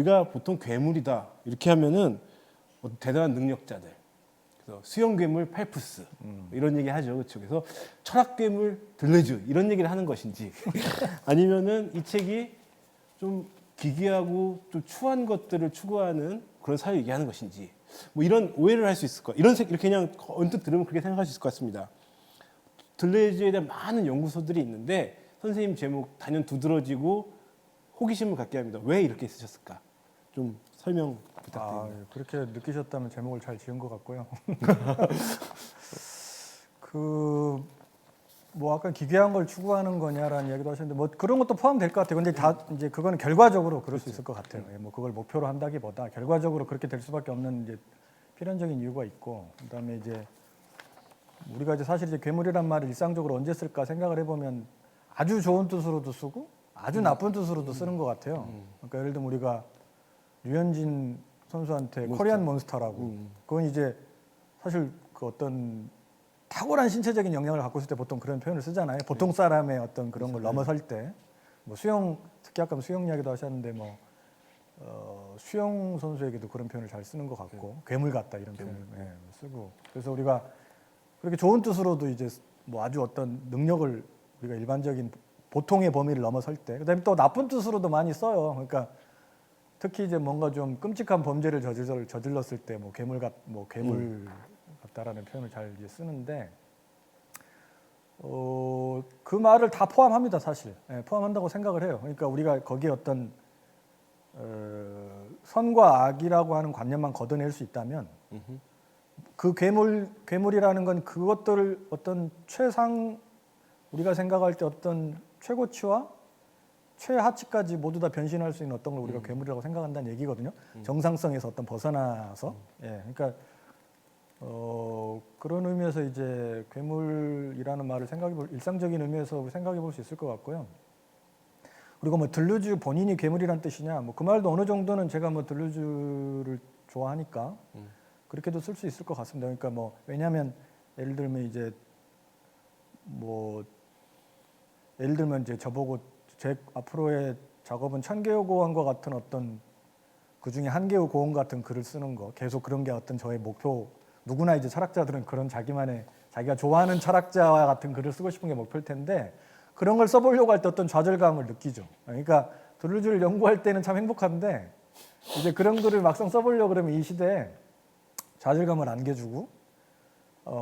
우리가 보통 괴물이다 이렇게 하면은 대단한 능력자들, 그래서 수영 괴물 팔푸스 이런 얘기 하죠, 그렇죠? 그래서 철학 괴물 들레즈 이런 얘기를 하는 것인지 아니면은 이 책이 좀 기괴하고 좀 추한 것들을 추구하는 그런 사회 얘기하는 것인지 뭐 이런 오해를 할 수 있을 것, 이렇게 그냥 언뜻 들으면 그렇게 생각할 수 있을 것 같습니다. 들레즈에 대한 많은 연구소들이 있는데 선생님 제목 단연 두드러지고 호기심을 갖게 합니다. 왜 이렇게 쓰셨을까? 좀 설명 부탁드립니다. 그렇게 느끼셨다면 제목을 잘 지은 것 같고요. 뭐 아까 기괴한 걸 추구하는 거냐라는 이야기도 하셨는데 뭐 그런 것도 포함될 것 같아요. 근데 다 이제 그거는 결과적으로 그럴 수 있을 것 같아요. 뭐 그걸 목표로 한다기보다 결과적으로 그렇게 될 수밖에 없는 이제 필연적인 이유가 있고, 그다음에 이제 우리가 이제 사실 이제 괴물이란 말을 일상적으로 언제 쓸까 생각을 해보면 아주 좋은 뜻으로도 쓰고 아주 나쁜 뜻으로도 쓰는 것 같아요. 그러니까 예를 들면 우리가 류현진 선수한테 코리안 몬스터라고, 그건 이제 사실 그 어떤 탁월한 신체적인 역량을 갖고 있을 때 보통 그런 표현을 쓰잖아요. 보통 사람의 어떤 그런 걸 넘어설 때, 뭐 수영, 특히 아까 수영 이야기도 하셨는데 뭐 수영 선수에게도 그런 표현을 잘 쓰는 것 같고, 괴물 같다 이런 표현을 쓰고, 그래서 우리가 그렇게 좋은 뜻으로도 이제 뭐 아주 어떤 능력을 우리가 일반적인 보통의 범위를 넘어설 때, 그다음에 또 나쁜 뜻으로도 많이 써요. 그러니까 특히 이제 뭔가 좀 끔찍한 범죄를 저질렀을 때 뭐 괴물 같다라는 표현을 잘 이제 쓰는데, 그 말을 다 포함합니다, 사실. 포함한다고 생각을 해요. 그러니까 우리가 거기에 어떤 선과 악이라고 하는 관념만 걷어낼 수 있다면, 그 괴물이라는 건 그것들을 어떤 우리가 생각할 때 어떤 최고치와 최하치까지 모두 다 변신할 수 있는 어떤 걸 우리가 괴물이라고 생각한다는 얘기거든요. 정상성에서 어떤 벗어나서. 그러니까 그런 의미에서 이제 괴물이라는 말을 일상적인 의미에서 생각해 볼 수 있을 것 같고요. 그리고 뭐 들루즈 본인이 괴물이란 뜻이냐, 뭐 그 말도 어느 정도는 제가 뭐 들루즈를 좋아하니까 그렇게도 쓸 수 있을 것 같습니다. 그러니까 뭐 왜냐하면 예를 들면 이제 저보고 제 앞으로의 작업은 1000개의 고원과 같은 어떤 그 중에 1개의 고원 같은 글을 쓰는 거, 계속 그런 게 어떤 저의 목표, 누구나 이제 철학자들은 그런 자기가 좋아하는 철학자와 같은 글을 쓰고 싶은 게 목표일 텐데, 그런 걸 써보려고 할 때 어떤 좌절감을 느끼죠. 그러니까 들루즈를 연구할 때는 참 행복한데 이제 그런 글을 막상 써보려고 그러면 이 시대에 좌절감을 안겨주고,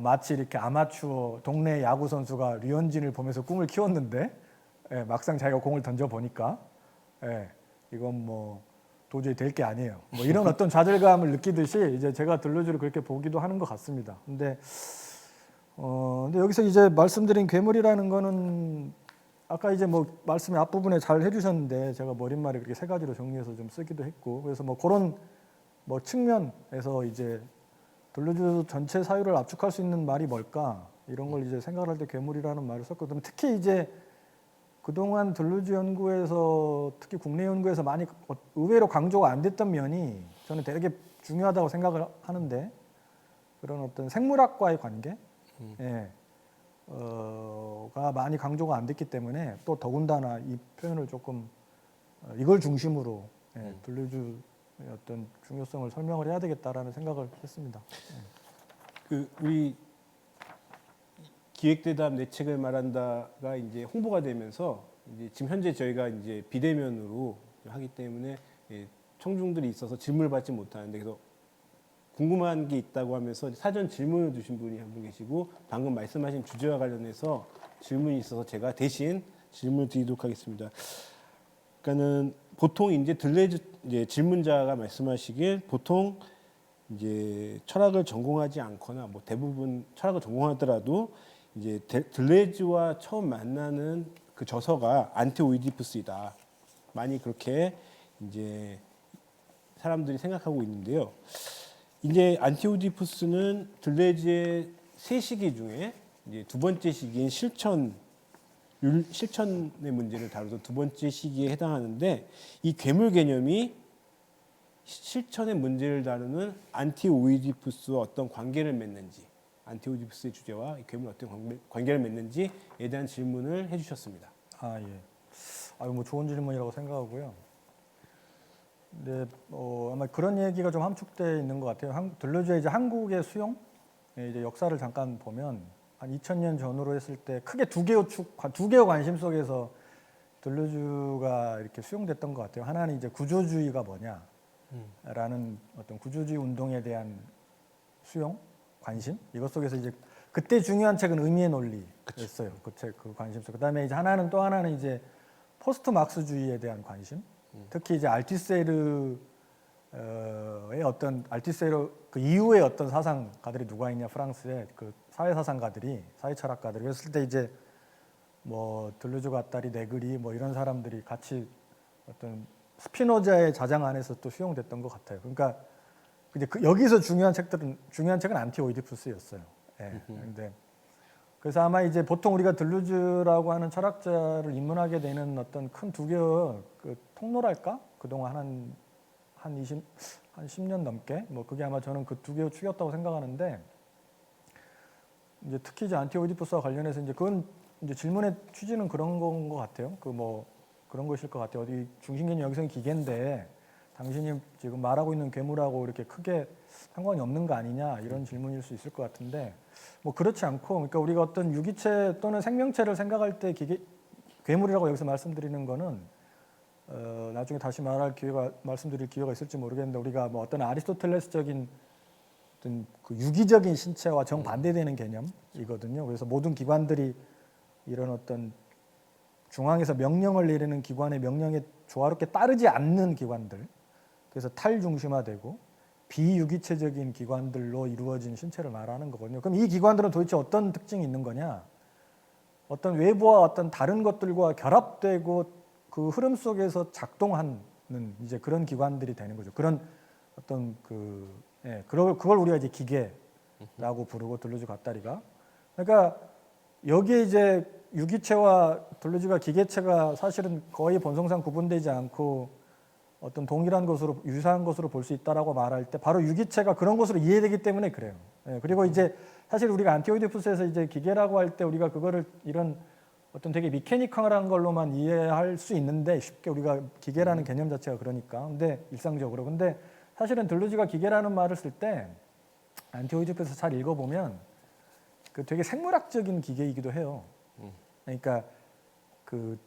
마치 이렇게 아마추어 동네 야구 선수가 류현진을 보면서 꿈을 키웠는데 막상 자기가 공을 던져 보니까 이건 뭐 도저히 될 게 아니에요. 뭐 이런 어떤 좌절감을 느끼듯이 이제 제가 들루즈를 그렇게 보기도 하는 것 같습니다. 근데 여기서 이제 말씀드린 괴물이라는 거는 아까 이제 뭐 말씀의 앞부분에 잘 해주셨는데 제가 머릿말에 그렇게 3가지로 정리해서 좀 쓰기도 했고, 그래서 뭐 그런 뭐 측면에서 이제 들루즈 전체 사유를 압축할 수 있는 말이 뭘까, 이런 걸 이제 생각을 할 때 괴물이라는 말을 썼거든요. 특히 이제 그동안 들루즈 연구에서, 특히 국내 연구에서 많이 의외로 강조가 안 됐던 면이 저는 되게 중요하다고 생각을 하는데, 그런 어떤 생물학과의 관계 가 많이 강조가 안 됐기 때문에 또 더군다나 이 표현을 조금 이걸 중심으로 들루즈의 어떤 중요성을 설명을 해야 되겠다라는 생각을 했습니다. 우리 기획대담 내 책을 말한다가 이제 홍보가 되면서 이제 지금 현재 저희가 이제 비대면으로 하기 때문에 청중들이 있어서 질문을 받지 못하는데, 그래서 궁금한 게 있다고 하면서 사전 질문을 주신 분이 한 분 계시고, 방금 말씀하신 주제와 관련해서 질문이 있어서 제가 대신 질문을 드리도록 하겠습니다. 그러니까는 보통 이제 이제 질문자가 말씀하시길 보통 이제 철학을 전공하지 않거나 뭐 대부분 철학을 전공하더라도 이제 들레즈와 처음 만나는 그 저서가 안티오이디푸스이다, 많이 그렇게 이제 사람들이 생각하고 있는데요. 이제 안티오이디푸스는 들레즈의 3시기 중에 이제 2번째 시기인 실천의 문제를 다루던 2번째 시기에 해당하는데, 이 괴물 개념이 실천의 문제를 다루는 안티오이디푸스와 어떤 관계를 맺는지, 안티오이디푸스의 주제와 이 괴물 어떤 관계를 맺는지에 대한 질문을 해주셨습니다. 뭐 좋은 질문이라고 생각하고요. 근데 아마 그런 얘기가 좀 함축돼 있는 것 같아요. 들르주의 이제 한국의 수용 이제 역사를 잠깐 보면 한 2000년 전후로 했을 때 크게 두 개의 관심 속에서 들르주가 이렇게 수용됐던 것 같아요. 하나는 이제 구조주의가 뭐냐라는 어떤 구조주의 운동에 대한 수용, 관심 이것 속에서 이제 그때 중요한 책은 의미의 논리였어요. 그 책, 그 관심 속. 그다음에 이제 또 하나는 이제 포스트 막스주의에 대한 관심. 특히 이제 알티세르의 어떤 알티세르 그 이후에 어떤 사상가들이 누가 있냐 프랑스에 그 사회 사상가들이 사회 철학가들이 그랬을 때 이제 뭐 들루주 가따리 네그리 뭐 이런 사람들이 같이 어떤 스피노자의 자장 안에서 또 수용됐던 것 같아요. 그러니까 이제 여기서 중요한 책은 안티오이디푸스였어요. 예. 근데 그래서 아마 이제 보통 우리가 들루즈라고 하는 철학자를 입문하게 되는 어떤 큰 두 개의 그 통로랄까? 그동안 한 10년 넘게 뭐 그게 아마 저는 그 두 개의 축이었다고 생각하는데 이제 특히 이제 안티오이디푸스와 관련해서 이제 그건 이제 질문의 취지는 그런 건 것 같아요. 그 뭐 그런 것일 것 같아요. 어디 중심개념 여기서는 기계인데 당신이 지금 말하고 있는 괴물하고 이렇게 크게 상관이 없는 거 아니냐 이런 질문일 수 있을 것 같은데 뭐 그렇지 않고 그러니까 우리가 어떤 유기체 또는 생명체를 생각할 때 괴물이라고 여기서 말씀드리는 거는 나중에 다시 말씀드릴 기회가 있을지 모르겠는데 우리가 뭐 어떤 아리스토텔레스적인 어떤 그 유기적인 신체와 정반대되는 개념이거든요. 그래서 모든 기관들이 이런 어떤 중앙에서 명령을 내리는 기관의 명령에 조화롭게 따르지 않는 기관들, 그래서 탈중심화되고 비유기체적인 기관들로 이루어진 신체를 말하는 거거든요. 그럼 이 기관들은 도대체 어떤 특징이 있는 거냐? 어떤 외부와 어떤 다른 것들과 결합되고 그 흐름 속에서 작동하는 이제 그런 기관들이 되는 거죠. 그런 어떤 그걸 우리가 이제 기계라고 부르고 들루주 가따리가. 그러니까 여기에 이제 유기체와 들루주가 기계체가 사실은 거의 본성상 구분되지 않고 어떤 동일한 것으로 유사한 것으로 볼 수 있다라고 말할 때 바로 유기체가 그런 것으로 이해되기 때문에 그래요. 그리고 이제 사실 우리가 안티오이디푸스에서 이제 기계라고 할 때 우리가 그거를 이런 어떤 되게 미케니컬한 걸로만 이해할 수 있는데 쉽게 우리가 기계라는 개념 자체가 그러니까 근데 일상적으로 근데 사실은 들루주가 기계라는 말을 쓸 때 안티오이디푸스 잘 읽어보면 그 되게 생물학적인 기계이기도 해요. 그러니까 그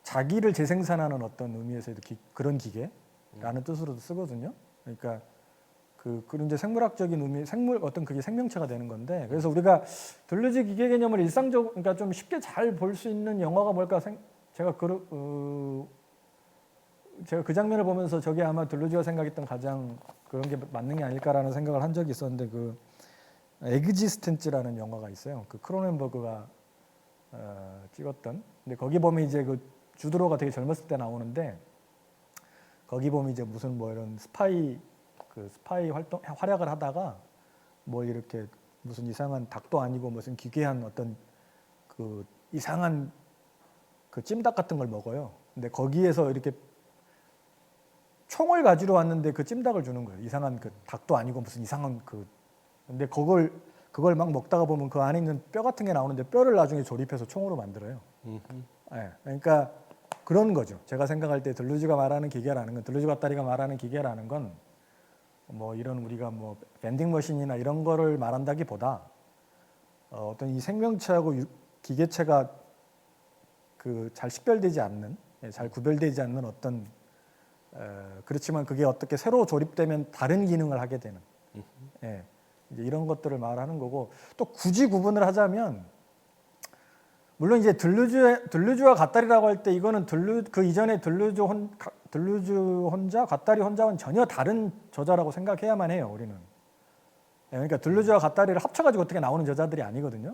자기를 재생산하는 어떤 의미에서도 그런 기계라는 뜻으로도 쓰거든요. 그러니까 그런 이제 생물학적인 의미, 어떤 그게 생명체가 되는 건데, 그래서 우리가 들루주 기계 개념을 일상적으로, 그러니까 좀 쉽게 잘 볼 수 있는 영화가 뭘까? 제가 그 장면을 보면서 저게 아마 들루주가 생각했던 가장 그런 게 맞는 게 아닐까라는 생각을 한 적이 있었는데 그 에그지스텐츠라는 영화가 있어요. 그 크로넨버그가 찍었던. 근데 거기 보면 이제 그 주드로가 되게 젊었을 때 나오는데 거기 보면 이제 무슨 뭐 이런 스파이 활약을 하다가 뭐 이렇게 무슨 이상한 닭도 아니고 무슨 기괴한 어떤 그 이상한 그 찜닭 같은 걸 먹어요. 근데 거기에서 이렇게 총을 가지러 왔는데 그 찜닭을 주는 거예요. 이상한 그 닭도 아니고 무슨 이상한 근데 그걸 막 먹다가 보면 그 안에 있는 뼈 같은 게 나오는데 뼈를 나중에 조립해서 총으로 만들어요. 그러니까 그런 거죠. 제가 생각할 때 들루주가 말하는 기계라는 건, 들루주 가따리가 말하는 기계라는 건 뭐 이런 우리가 뭐 밴딩 머신이나 이런 거를 말한다기보다 어떤 이 생명체하고 기계체가 그 잘 식별되지 않는, 잘 구별되지 않는 어떤 그렇지만 그게 어떻게 새로 조립되면 다른 기능을 하게 되는 이제 이런 것들을 말하는 거고, 또 굳이 구분을 하자면 물론 이제 들루주와 가따리라고 할 때 이거는 그 이전에 들루주 혼자, 가따리 혼자와는 전혀 다른 저자라고 생각해야만 해요, 우리는. 그러니까 들루주와 가따리를 합쳐가지고 어떻게 나오는 저자들이 아니거든요.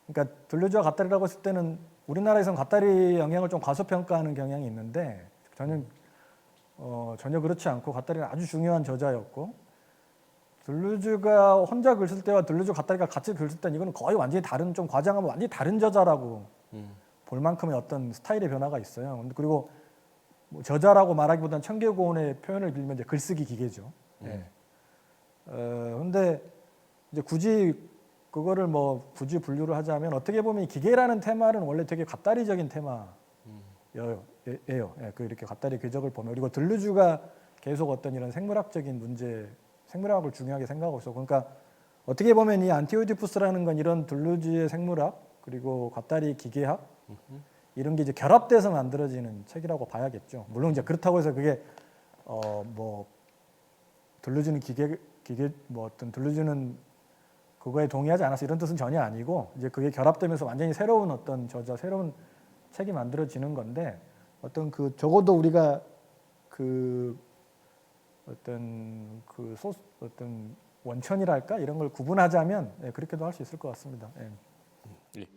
그러니까 들루주와 가따리라고 했을 때는 우리나라에서는 가따리 영향을 좀 과소평가하는 경향이 있는데 전혀 그렇지 않고 가따리는 아주 중요한 저자였고, 들루주가 혼자 글 쓸 때와 들루주 가따리가 같이 글 쓸 때는 이거는 거의 완전히 다른, 좀 과장하면 완전히 다른 저자라고 볼 만큼의 어떤 스타일의 변화가 있어요. 그리고 뭐 저자라고 말하기보다는 청계고원의 표현을 빌면 이제 글쓰기 기계죠. 근데 이제 굳이 그거를 뭐 굳이 분류를 하자면 어떻게 보면 이 기계라는 테마는 원래 되게 가따리적인 테마예요. 예, 그 이렇게 갓다리 궤적을 보면 그리고 들르주가 계속 어떤 이런 생물학적인 문제, 생물학을 중요하게 생각하고 있어. 그러니까 어떻게 보면 이 안티오이디푸스라는 건 이런 들르주의 생물학 그리고 갓다리 기계학 이런 게 이제 결합돼서 만들어지는 책이라고 봐야겠죠. 물론 이제 그렇다고 해서 그게 뭐 들르주는 기계 뭐 어떤 들르주는 그거에 동의하지 않아서 이런 뜻은 전혀 아니고 이제 그게 결합되면서 완전히 새로운 어떤 새로운 책이 만들어지는 건데 어떤 그 적어도 우리가 그 어떤 원천이랄까 이런 걸 구분하자면 예, 그렇게도 할 수 있을 것 같습니다. 예. 예.